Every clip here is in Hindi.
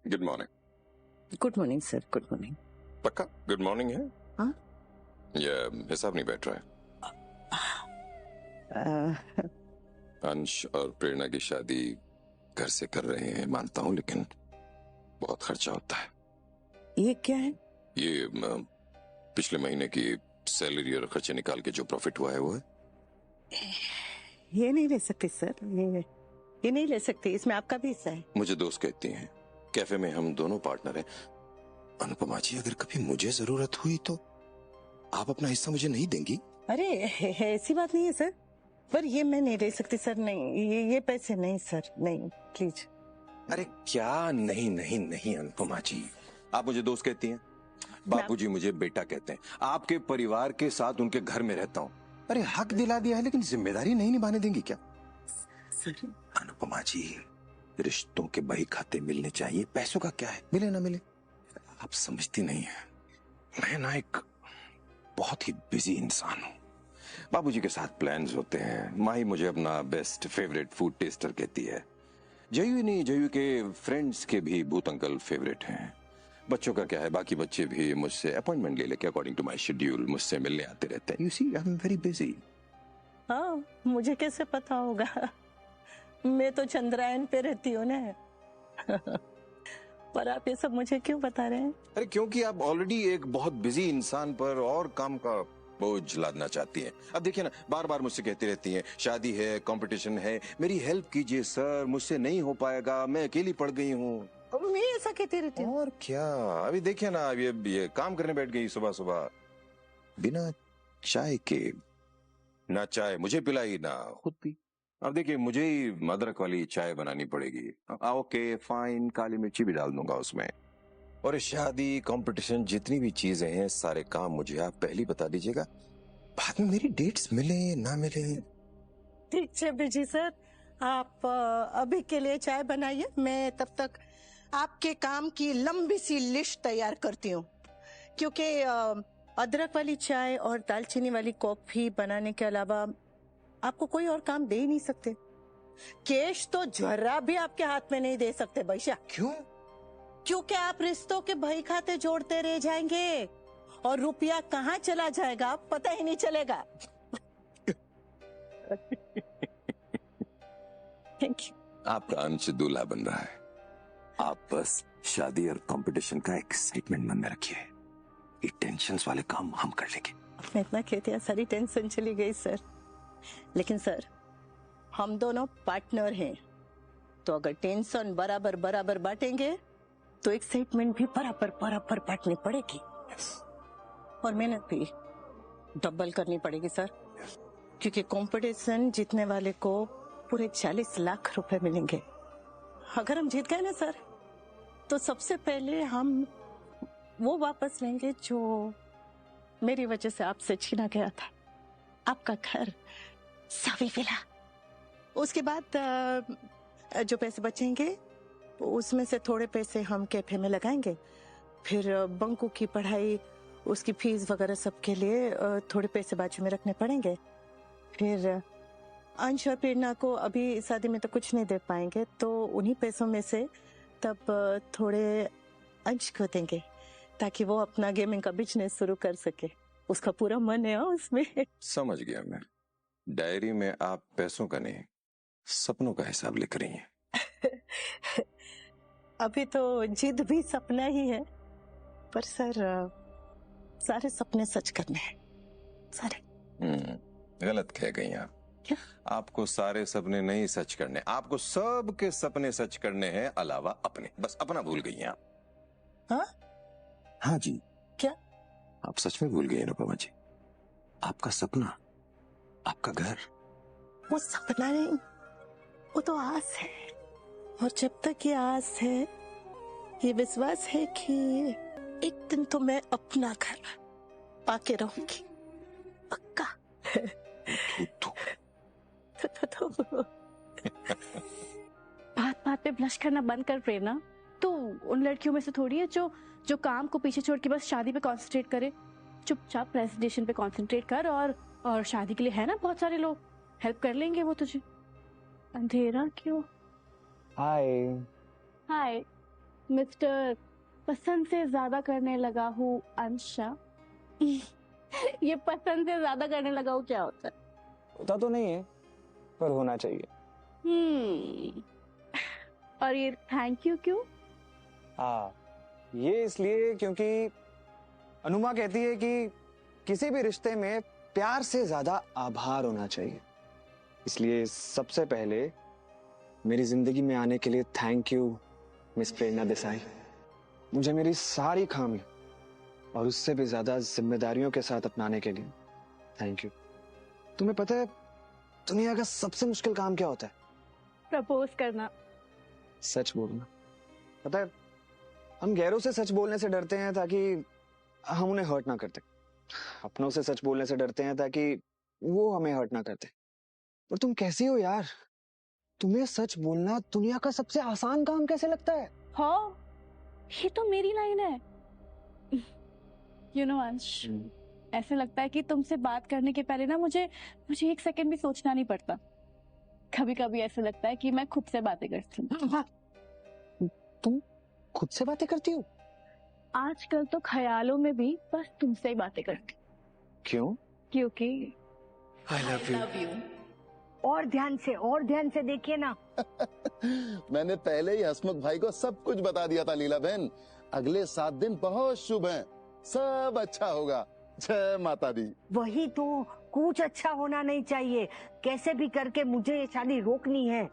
Good morning. Good morning sir, good morning. पक्का गुड मॉर्निंग है? हाँ? ये हिसाब नहीं बैठ रहा है। अंश और प्रेरणा की शादी घर से कर रहे हैं मानता हूँ, लेकिन बहुत खर्चा होता है। ये क्या है? ये पिछले महीने की सैलरी और खर्चे निकाल के जो प्रॉफिट हुआ है वो है। ये नहीं ले सकते सर, ये नहीं ले सकते, इसमें आपका भी हिस्सा है। मुझे दोस्त कहती हैं, कैफे में हम दोनों पार्टनर हैं। अनुपमा जी, अगर कभी मुझे जरूरत हुई तो आप अपना हिस्सा मुझे नहीं देंगी? अरे ऐसी बात नहीं है सर, पर ये मैं नहीं ले सकती सर। नहीं, ये पैसे नहीं सर, नहीं प्लीज। अरे क्या नहीं नहीं नहीं अनुपमा जी, आप मुझे दोस्त कहती हैं, बापूजी मुझे बेटा कहते हैं, आपके परिवार के साथ उनके घर में रहता हूँ। अरे हक दिला दिया है, लेकिन जिम्मेदारी नहीं निभाने देंगी क्या? सर अनुपमा जी, रिश्तों के बही खाते मिलने चाहिए, पैसों का क्या है, मिले ना मिले। आप समझती नहीं है, मैं ना एक बहुत ही बिजी इंसान हूँ। बाबूजी के साथ प्लान्स होते हैं, माही मुझे अपना बेस्ट फेवरेट फूड टेस्टर कहती है, जयू नहीं जयू के फ्रेंड्स के भी भूत अंकल फेवरेट हैं। बच्चों का क्या है, बाकी बच्चे भी मुझसे अपॉइंटमेंट ले लेके अकॉर्डिंग टू माय शेड्यूल मुझसे मिलने आते रहते हैं। You see I am very busy. हाँ, मुझे कैसे पता होगा, मैं तो चंद्रायन पे रहती हूँ ना। पर आप ये सब मुझे क्यों बता रहे हैं? अरे क्योंकि आप ऑलरेडी एक बहुत बिजी इंसान पर और काम का बोझ लादना चाहती हैं। अब देखिए ना, बार बार मुझसे कहती रहती हैं, शादी है, कंपटीशन है, मेरी हेल्प कीजिए सर, मुझसे नहीं हो पाएगा, मैं अकेली पड़ गई हूँ। अब मैं ऐसा कहती रहती हूँ। और क्या, अभी देखिए ना, ये काम करने बैठ गई सुबह सुबह बिना चाय के। ना चाय मुझे पिलाई ना खुद पी। अब देखिए, मुझे ही अदरक वाली चाय बनानी पड़ेगी। ओके फाइन, काली मिर्ची भी डाल दूंगा उसमें। और शादी, कंपटीशन, जितनी भी चीजें हैं, सारे काम मुझे आप पहले बता दीजिएगा, बाद में मेरी डेट्स मिले ना मिले। ठीक है बिजी सर, आप अभी के लिए चाय बनाइए, मैं तब तक आपके काम की लंबी सी लिस्ट तैयार करती हूँ। क्योंकि अदरक वाली चाय और दालचीनी वाली कॉफी बनाने के अलावा आपको कोई और काम दे ही नहीं सकते। कैश तो जरा भी आपके हाथ में नहीं दे सकते भैया। क्यों? क्योंकि आप रिश्तों के बही खाते जोड़ते रह जाएंगे और रुपया कहाँ चला जाएगा पता ही नहीं चलेगा। Thank you. आपका अंश दूल्हा बन रहा है, आप बस शादी और कंपटीशन का एक्साइटमेंट मन में रखिए, ये टेंशन वाले काम हम कर लेंगे। मैं इतना कहती, सारी टेंशन चली गई सर। लेकिन सर, हम दोनों पार्टनर हैं, तो अगर टेंशन बराबर बराबर बांटेंगे तो एक्साइटमेंट भी बराबर बराबर बांटनी पड़ेगी। और मेहनत भी डबल करनी पड़ेगी सर, क्योंकि कंपटीशन जीतने वाले को पूरे 40 लाख रुपए मिलेंगे। अगर हम जीत गए ना सर, तो सबसे पहले हम वो वापस लेंगे जो मेरी वजह से आपसे छीना गया था, आपका घर, सावी विला। उसके बाद जो पैसे बचेंगे उसमें से थोड़े पैसे हम कैफे में लगाएंगे, फिर बंकू की पढ़ाई, उसकी फीस वगैरह सबके लिए थोड़े पैसे बाजू में रखने पड़ेंगे। फिर अंश और प्रेरणा को अभी शादी में तो कुछ नहीं दे पाएंगे, तो उन्हीं पैसों में से तब थोड़े अंश को देंगे, ताकि वो अपना गेमिंग का बिजनेस शुरू कर सके। उसका पूरा मन है उसमें। समझ गया मैं। डायरी में आप पैसों का नहीं, सपनों का हिसाब लिख रही हैं। अभी तो जिद भी सपना ही है, पर सर सारे सपने सच करने हैं, सारे। गलत कह गई आप। क्या? आपको सारे सपने नहीं सच करने, आपको सबके सपने सच करने हैं, अलावा अपने। बस अपना भूल गई हैं आप। हाँ? हाँ जी। क्या? आप सच में भूल गए अनुपमा जी, आपका सपना, आपका घर। वो सपना नहीं, वो तो आस है। और जब तक ये आस है, ये विश्वास है कि एक दिन तो मैं अपना घर पाके रहूंगी, पक्का। बात बात पे ब्लश करना बंद कर प्रेरणा। तो उन लड़कियों में से थोड़ी है जो जो काम को पीछे छोड़ के बस शादी पे कंसंट्रेट करे। चुपचाप प्रेजेंटेशन पे कंसंट्रेट कर, और शादी के लिए है ना बहुत सारे लोग, हेल्प कर लेंगे वो तुझे। अंधेरा क्यों? हाय। हाय। मिस्टर पसंद से ज्यादा करने लगा हूँ अंशा। ये पसंद से ज्यादा करने लगा हूँ क्या होता है? होता तो नहीं है, पर होना चाहिए। और ये थैंक यू क्यों? हाँ, ये इसलिए क्योंकि अनुमा कहती है कि किसी भी रिश्ते में प्यार से ज्यादा आभार होना चाहिए। इसलिए सबसे पहले मेरी जिंदगी में आने के लिए थैंक यू मिस प्रेरणा देसाई। मुझे मेरी सारी खामी और उससे भी ज्यादा जिम्मेदारियों के साथ अपनाने के लिए थैंक यू। तुम्हें पता है दुनिया का सबसे मुश्किल काम क्या होता है? प्रपोज करना। सच बोलना। पता है हम गैरों से सच बोलने से डरते हैं ताकि हम उन्हें हर्ट ना करते, अपनों से सच बोलने से डरते हैं ताकि वो हमें हर्ट ना करते। पर तुम कैसी हो यार? तुम्हें सच बोलना दुनिया का सबसे आसान काम कैसे लगता है? हाँ, ये तो मेरी लाइन है। अंश, ऐसे लगता है कि तुमसे बात करने के पहले ना मुझे एक सेकंड भी सोचना नहीं पड़ता। कभी कभी ऐसे लगता है कि मैं खुद से बातें करती हूँ। तुम खुद से बातें करती हो? आजकल तो ख्यालों में भी बस तुमसे ही बातें करती। क्यों? क्योंकि I love you. और ध्यान से देखिए ना। मैंने पहले ही हसमुख भाई को सब कुछ बता दिया था लीला बहन। अगले 7 दिन बहुत शुभ हैं, सब अच्छा होगा। जय माता दी। वही तो, कुछ अच्छा होना नहीं चाहिए। कैसे भी करके मुझे ये शादी रोकनी है।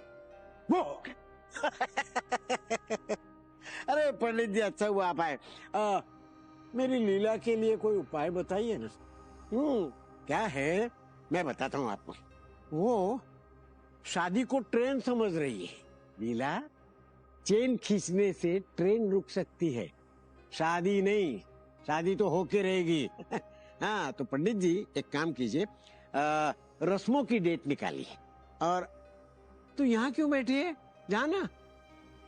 वो अरे पंडित जी, अच्छा हुआ आप आए। मेरी लीला के लिए कोई उपाय बताइए ना। क्या है, मैं बताता हूँ आपको। वो शादी को ट्रेन समझ रही है। लीला, चेन खींचने से ट्रेन रुक सकती है, शादी नहीं। शादी तो होके रहेगी। हाँ, तो पंडित जी एक काम कीजिए, रस्मों की डेट निकालिए। और तू यहाँ क्यों बैठी है? जाना।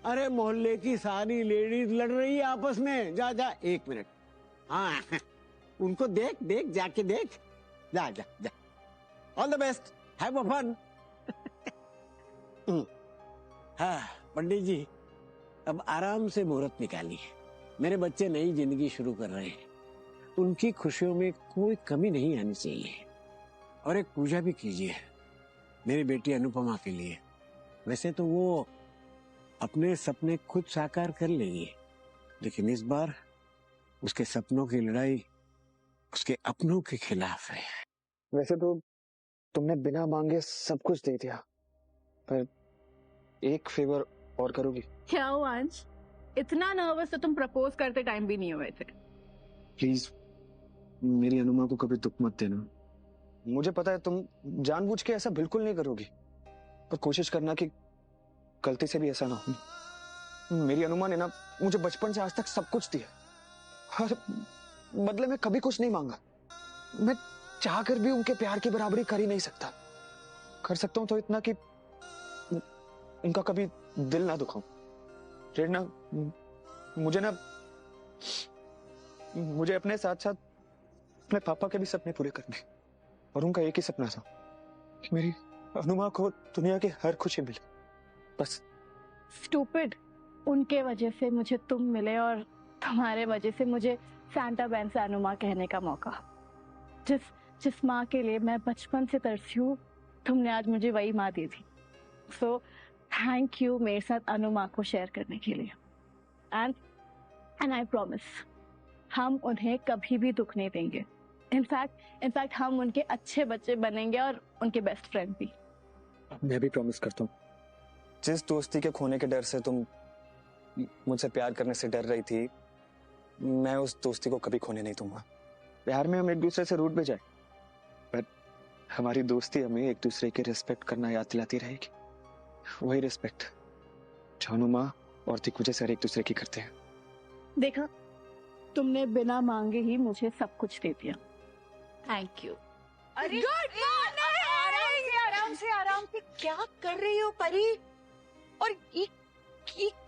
अरे मोहल्ले की सारी लेडीज लड़ रही है आपस में। जा जा, 1 मिनट। हाँ, उनको देख देख, जाके देख। जा जा जा। All the best, have a fun. हाँ पंडित जी, अब आराम से मुहूर्त निकालिए। मेरे बच्चे नई जिंदगी शुरू कर रहे हैं, उनकी खुशियों में कोई कमी नहीं आनी चाहिए। और एक पूजा भी कीजिए मेरी बेटी अनुपमा के लिए। वैसे तो वो अपने सपने खुद साकार कर लेगी, लेकिन इस बार उसके सपनों की लड़ाई उसके अपनों के खिलाफ है। वैसे तो तुमने बिना मांगे सब कुछ दे दिया, पर एक फेवर और करोगी? क्या हुआ अंश? इतना नर्वस तो तुम प्रपोज करते टाइम भी नहीं हुए थे। प्लीज मेरी अनुमा को कभी दुख मत देना। मुझे पता है तुम जानबूझ के ऐसा बिल्कुल नहीं करोगी, पर कोशिश करना कि गलती से भी ऐसा ना हो। मेरी अनुमा ने ना मुझे बचपन से आज तक सब कुछ दिया और बदले में कभी कुछ नहीं मांगा। मैं चाहकर भी उनके प्यार की बराबरी कर ही नहीं सकता। कर सकता हूं तो इतना कि उनका कभी दिल ना दुखाऊं। प्रेरणा, मुझे अपने साथ साथ अपने पापा के भी सपने पूरे करने, और उनका एक ही सपना था कि मेरी अनुमा को दुनिया की हर खुशी मिले, बस। स्टूपिड, उनके वजह से मुझे तुम मिले और तुम्हारे वजह से मुझे सांता बैन से अनुमा कहने का मौका। जिस माँ के लिए मैं बचपन से तरसी हूँ, तुमने आज मुझे वही माँ दी थी। सो थैंक यू मेरे साथ अनुमा को शेयर करने के लिए। एंड आई प्रॉमिस, हम उन्हें कभी भी दुख नहीं देंगे। इनफैक्ट हम उनके अच्छे बच्चे बनेंगे और उनके बेस्ट फ्रेंड भी। मैं भी प्रॉमिस करता हूँ, जिस दोस्ती के खोने के डर से तुम मुझसे प्यार करने से डर रही थी, मैं उस दोस्ती को कभी खोने नहीं दूंगा। प्यार में हम एक दूसरे से रूठ भी जाए, पर हमारी दोस्ती हमें एक दूसरे की रिस्पेक्ट करना याद दिलाती रहेगी। वही रिस्पेक्ट जो अनुमा और दिग्विजय सर एक दूसरे की करते हैं। देखा, तुमने बिना मांगे ही मुझे सब कुछ दे दिया। Thank you. अरे गुड मॉर्निंग। आराम से क्या कर रही हो परी? और ये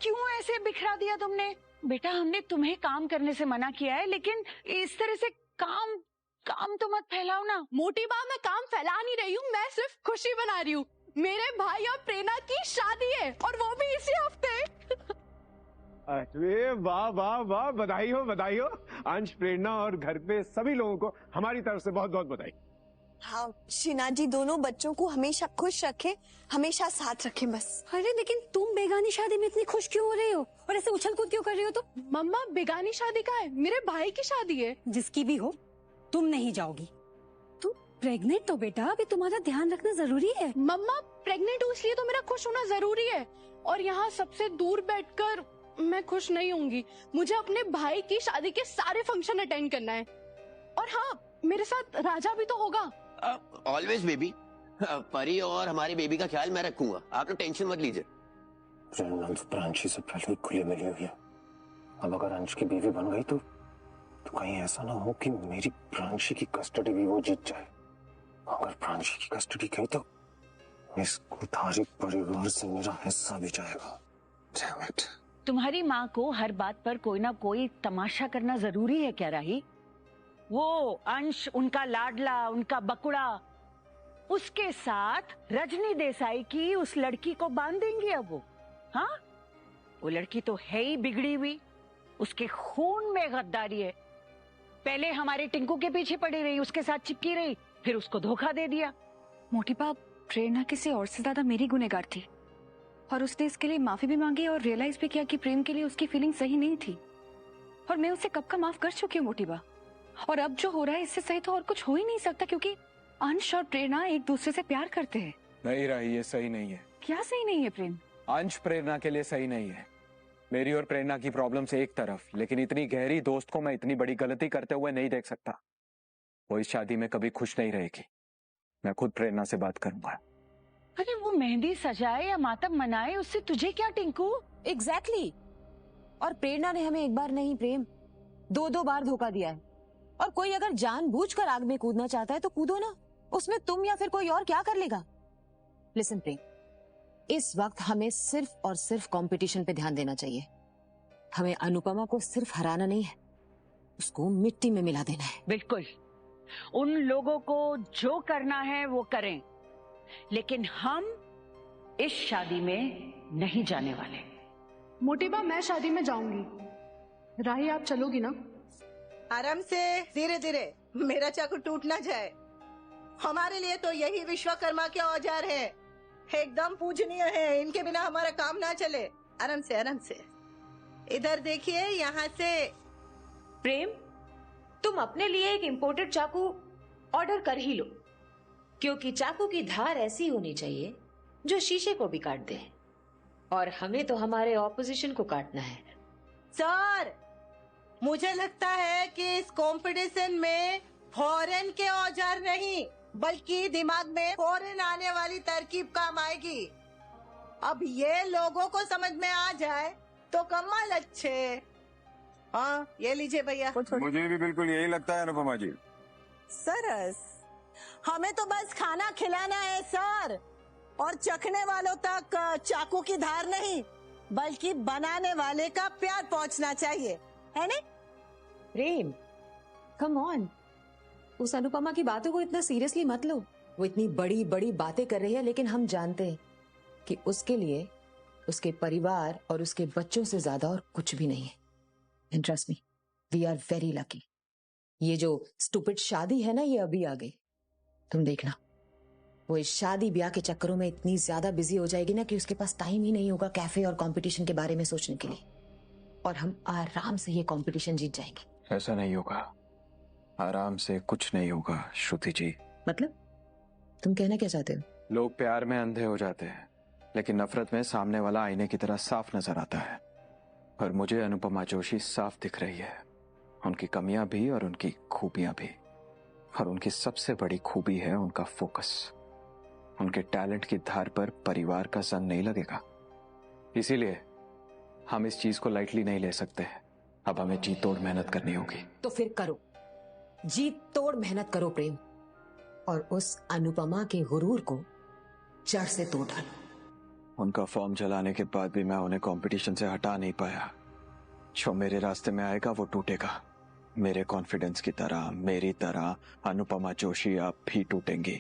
क्यों ऐसे बिखरा दिया तुमने? बेटा, हमने तुम्हें काम करने से मना किया है, लेकिन इस तरह से काम तो मत फैलाओ ना। मोटी माँ, मैं काम फैला नहीं रही हूँ, मैं सिर्फ खुशी बना रही हूँ। मेरे भाई और प्रेरणा की शादी है, और वो भी इसी हफ्ते। अरे वाह वाह वाह, बधाई हो अंश, प्रेरणा और घर पे सभी लोगों को हमारी तरफ से बहुत बहुत बधाई। हाँ शीना जी दोनों बच्चों को हमेशा खुश रखे, हमेशा साथ रखे बस। अरे लेकिन तुम बेगानी शादी में इतनी खुश क्यों हो रही हो और ऐसे उछल कूद क्यों कर रही हो? तो मम्मा बेगानी शादी का है, मेरे भाई की शादी है। जिसकी भी हो तुम नहीं जाओगी। तुम प्रेग्नेंट तो बेटा, अभी तुम्हारा ध्यान रखना जरूरी है। मम्मा प्रेग्नेंट हूँ इसलिए तो मेरा खुश होना जरूरी है, और यहाँ सबसे दूर बैठकर मैं खुश नहीं होंगी। मुझे अपने भाई की शादी के सारे फंक्शन अटेंड करना है। और हाँ, मेरे साथ राजा भी तो होगा। ऑलवेज बेबी, परी और हमारे बेबी का ख्याल मैं रखूंगा, आप लोग टेंशन मत लीजिए। प्रांशी से पहले खुले मिली हुई है, अब अगर अंश की बीवी बन गई तो कहीं ऐसा ना हो कि मेरी प्रांशी की कस्टडी भी वो जीत जाए। अगर प्रांशी की कस्टडी गई तो इस कुठारी परिवार से मेरा हिस्सा भी जाएगा। Damn it. तुम्हारी माँ को हर बात पर कोई ना कोई तमाशा करना जरूरी है क्या राही? वो अंश उनका लाडला, उनका बकुड़ा, उसके साथ रजनी देसाई की उस लड़की को बांध देंगी अब वो? हाँ, वो लड़की तो है ही बिगड़ी हुई, उसके खून में गद्दारी है। पहले हमारे टिंकू के पीछे पड़ी रही, उसके साथ चिपकी रही, फिर उसको धोखा दे दिया। मोटी बाप, प्रेरणा किसी और से ज्यादा मेरी गुनहगार थी, और उसने इसके लिए माफी भी मांगी और रियलाइज भी किया कि प्रेम के लिए उसकी फीलिंग सही नहीं थी, और मैं उसे कब का माफ कर चुकी हूँ मोटी बा। और अब जो हो रहा है इससे सही तो और कुछ हो ही नहीं सकता, क्योंकि अंश और प्रेरणा एक दूसरे से प्यार करते हैं। नहीं रही, ये सही नहीं है। क्या सही नहीं है प्रेम? अंश प्रेरणा के लिए सही नहीं है। मेरी और प्रेरणा की प्रॉब्लम से एक तरफ, लेकिन इतनी गहरी दोस्त को मैं इतनी बड़ी गलती करते हुए नहीं देख सकता। वो इस शादी में कभी खुश नहीं रहेगी। मैं खुद प्रेरणा से बात करूंगा। अरे वो मेहंदी सजाए या मातम मनाए, उससे तुझे क्या टिंकू? एग्जैक्टली। और प्रेरणा ने हमें एक बार नहीं प्रेम, 2-2 बार धोखा दिया है। और कोई अगर जानबूझकर आग में कूदना चाहता है तो कूदो ना, उसमें तुम या फिर कोई और क्या कर लेगा। लिसन प्रेम, इस वक्त हमें सिर्फ और सिर्फ कंपटीशन पे ध्यान देना चाहिए। हमें अनुपमा को सिर्फ हराना नहीं है, उसको मिट्टी में मिला देना है। बिल्कुल, उन लोगों को जो करना है वो करें, लेकिन हम इस शादी में नहीं जाने वाले। मोटी बा, मैं शादी में जाऊंगी। राही, आप चलोगी ना? आराम से, धीरे धीरे, मेरा चाकू टूट ना जाए। हमारे लिए तो यही विश्वकर्मा के औजार है, एकदम पूजनीय है, इनके बिना हमारा काम ना चले। आराम से, आराम से। इधर देखिए, यहाँ से। प्रेम, तुम अपने लिए एक इम्पोर्टेड चाकू ऑर्डर कर ही लो, क्योंकि चाकू की धार ऐसी होनी चाहिए जो शीशे को भी काट दे, और हमें तो हमारे ऑपोजिशन को काटना है। सर, मुझे लगता है कि इस कंपटीशन में फॉरेन के औजार नहीं, बल्कि दिमाग में फॉरेन आने वाली तरकीब काम आएगी। अब ये लोगों को समझ में आ जाए तो कमाल अच्छे। हाँ, ये लीजिए भैया। मुझे भी बिल्कुल यही लगता है अनुपमा जी। सरस, हमें तो बस खाना खिलाना है सर, और चखने वालों तक चाकू की धार नहीं, बल्कि बनाने वाले का प्यार पहुंचना चाहिए, है नहीं? प्रेम, कम ऑन, उस अनुपमा की बातों को इतना सीरियसली मत लो। वो इतनी बड़ी बड़ी बातें कर रही है, लेकिन हम जानते हैं कि उसके लिए उसके परिवार और उसके बच्चों से ज्यादा और कुछ भी नहीं है। And trust me, we are very lucky. ये जो स्टूपिड शादी है ना, ये अभी आ गई। तुम देखना, वो इस शादी ब्याह के चक्करों में इतनी ज्यादा बिजी हो जाएगी ना कि उसके पास टाइम ही नहीं होगा कैफे और कंपटीशन के बारे में सोचने के लिए, और हम आराम से ये कंपटीशन जीत जाएंगे। ऐसा नहीं होगा, आराम से कुछ नहीं होगा श्रुति जी। मतलब तुम कहना क्या चाहते हो? लोग प्यार में अंधे हो जाते हैं, लेकिन नफरत में सामने वाला आईने की तरह साफ नजर आता है। और मुझे अनुपमा जोशी साफ दिख रही है, उनकी कमियां भी और उनकी खूबियां भी। और उनकी सबसे बड़ी खूबी है उनका फोकस। उनके टैलेंट की धार पर परिवार का सन नहीं लगेगा, इसीलिए हम इस चीज को लाइटली नहीं ले सकते। अब हमें जी तोड़ मेहनत करनी होगी। तो फिर करो, जी तोड़ मेहनत करो प्रेम, और उस अनुपमा के गुरूर को जड़ से तोड़ डालो। उनका फॉर्म जलाने के बाद भी मैं उन्हें कंपटीशन से हटा नहीं पाया। जो मेरे रास्ते में आएगा वो टूटेगा। मेरे कॉन्फिडेंस की तरह, मेरी तरह अनुपमा जोशी आप भी टूटेंगी।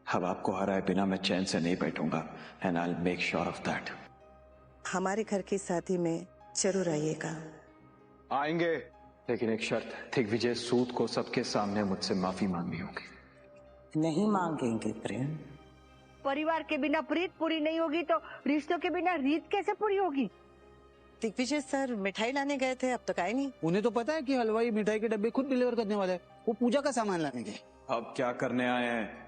अब आपको हराए बिना मैं चैन से नहीं बैठूंगा, and I will make sure of that. हमारे घर की शादी में जरूर आइएगा। आएंगे, लेकिन एक शर्त है, दिग्विजय सूद को सबके सामने मुझसे माफी मांगनी होगी। नहीं मांगेंगे प्रेम। परिवार के बिना प्रीत पूरी नहीं होगी तो रिश्तों के बिना रीत कैसे पूरी होगी? दिग्विजय सर मिठाई लाने गए थे, अब तक आए नहीं। उन्हें तो पता है कि हलवाई मिठाई के डब्बे खुद डिलीवर करने वाला है, वो पूजा का सामान लाने गए। अब क्या करने आए हैं?